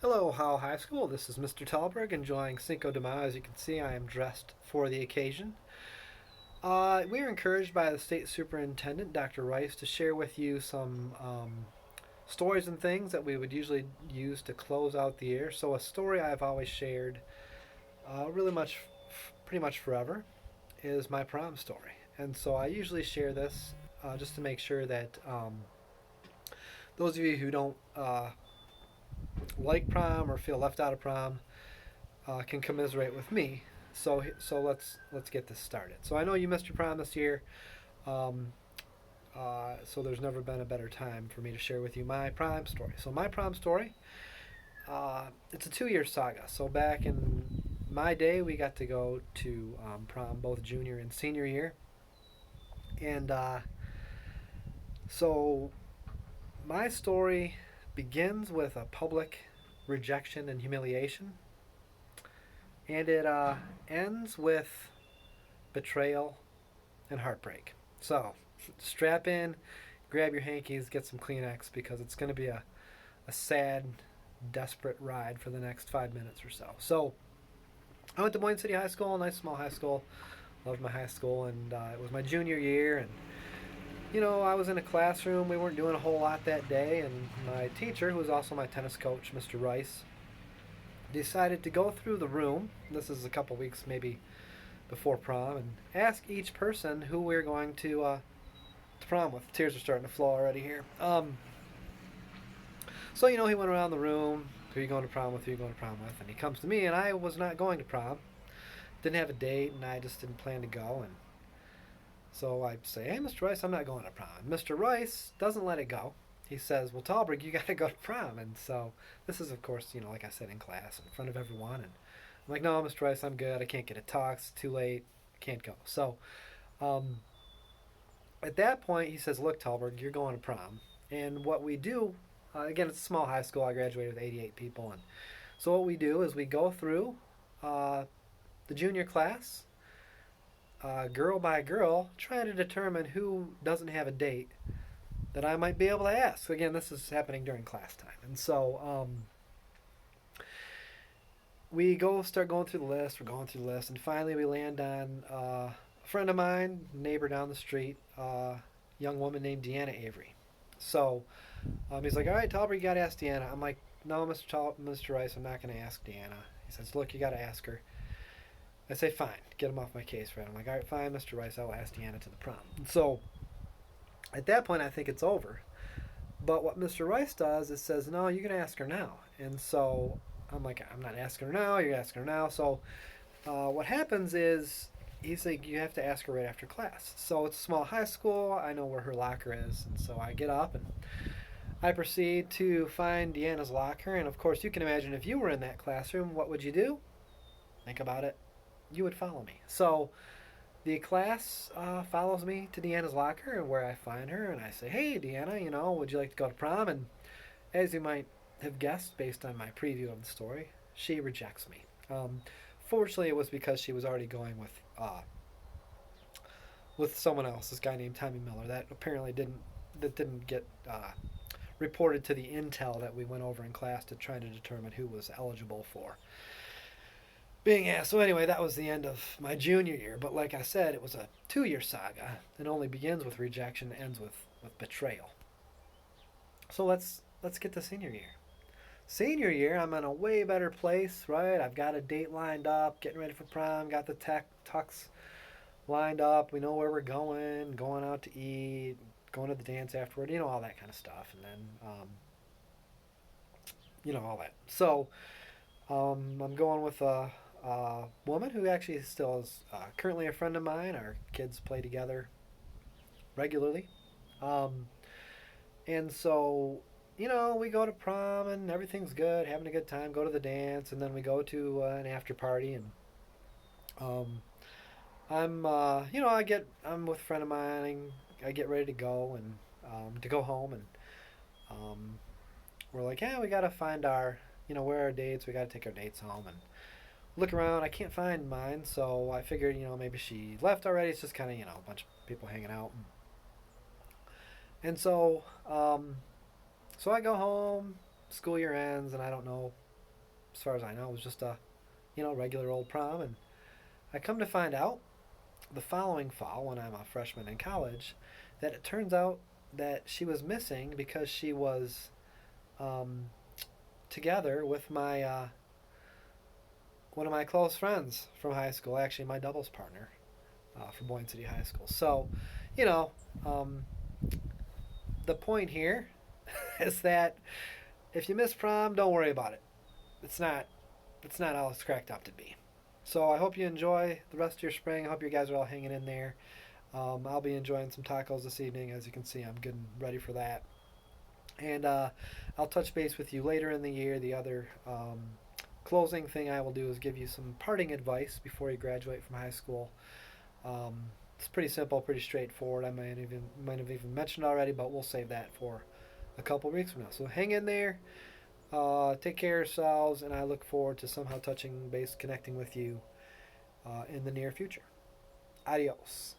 Hello, Howell High School. This is Mr. Talberg enjoying Cinco de Mayo. As you can see, I am dressed for the occasion. We are encouraged by the state superintendent, Dr. Rice, to share with you some stories and things that we would usually use to close out the year. So, a story I've always shared, really much, pretty much forever, is my prom story. And so, I usually share this just to make sure that those of you who don't like prom or feel left out of prom can commiserate with me. So let's get this started. So I know you missed your prom this year. Um, so there's never been a better time for me to share with you my prom story. So my prom story, it's a 2 year saga. So back in my day, we got to go to prom both junior and senior year, and so my story begins with a public rejection and humiliation, and it ends with betrayal and heartbreak. So strap in, grab your hankies, get some Kleenex because it's going to be a sad, desperate ride for the next 5 minutes or so. So I went to Boyne City High School, a nice small high school. Loved my high school, and it was my junior year. And I was in a classroom. We weren't doing a whole lot that day, and my teacher, who was also my tennis coach, Mr. Rice, decided to go through the room. This is a couple weeks maybe before prom, and ask each person who we're going to prom with. Tears are starting to flow already here. So he went around the room. Who are you going to prom with? Who are you going to prom with? And he comes to me, and I was not going to prom. Didn't have a date, and I just didn't plan to go. And so I say, "Hey, Mr. Rice, I'm not going to prom." Mr. Rice doesn't let it go. He says, "Well, Talberg, you got to go to prom." And so this is, of course, like I said, in class in front of everyone. And I'm like, "No, Mr. Rice, I'm good. I can't get a talk. It's too late. Can't go." So um, at that point, he says, "Look, Talberg, you're going to prom." And what we do, again, it's a small high school. I graduated with 88 people. And so what we do is we go through uh, the junior class, girl by girl, trying to determine who doesn't have a date that I might be able to ask. Again, this is happening during class time. And so we start going through the list. We're going through the list. And finally, we land on a friend of mine, neighbor down the street, young woman named Deanna Avery. So he's like, "All right, Talbot, you got to ask Deanna." I'm like, "No, Mr. Rice, I'm not going to ask Deanna." He says, "Look, you got to ask her." I say, "Fine, get him off my case, Fred." I'm like, "All right, fine, Mr. Rice, I'll ask Deanna to the prom." And so at that point, I think it's over. But what Mr. Rice does is says, "No, you can ask her now." And so I'm like, "I'm not asking her now. You're asking her now." So what happens is he's like, "You have to ask her right after class." So it's a small high school. I know where her locker is, and so I get up and I proceed to find Deanna's locker. And of course, you can imagine if you were in that classroom, what would you do? Think about it. You would follow me. So the class follows me to Deanna's locker, and where I find her, and I say, "Hey, Deanna, would you like to go to prom?" And as you might have guessed based on my preview of the story, she rejects me. Fortunately, it was because she was already going with someone else, this guy named Tommy Miller. That didn't get reported to the intel that we went over in class to try to determine who was eligible for being asked. So anyway, that was the end of my junior year. But like I said, it was a 2 year saga. It only begins with rejection, ends with betrayal. So let's get to senior year. Senior year, I'm in a way better place, right? I've got a date lined up, getting ready for prom, got the tux lined up. We know where we're going out to eat, going to the dance afterward, all that kind of stuff. And then, all that. So I'm going with a woman who actually still is currently a friend of mine. Our kids play together regularly. Um, and so, we go to prom and everything's good, having a good time, go to the dance, and then we go to an after party. And um, I'm with a friend of mine. I get ready to go and to go home. And um, we're like, "Yeah, we got to find where our dates. We got to take our dates home." And look around. I can't find mine, so I figured, maybe she left already. It's just kind of, a bunch of people hanging out. And so I go home. School year ends, and I don't know. as far as I know. It was just a, regular old prom. And I come to find out the following fall, when I'm a freshman in college, that it turns out that she was missing because she was um, together with my one of my close friends from high school, actually my doubles partner from Boyne City High School. So, you know, um, the point here is that if you miss prom, don't worry about it. It's not it's not all it's cracked up to be. So I hope you enjoy the rest of your spring. I hope you guys are all hanging in there. I'll be enjoying some tacos this evening. As you can see, I'm getting ready for that. And I'll touch base with you later in the year. The other closing thing I will do is give you some parting advice before you graduate from high school. Um, it's pretty simple, pretty straightforward. I might have even mentioned already, but we'll save that for a couple weeks from now. So hang in there. Take care of yourselves, and I look forward to somehow touching base, connecting with you in the near future. Adios.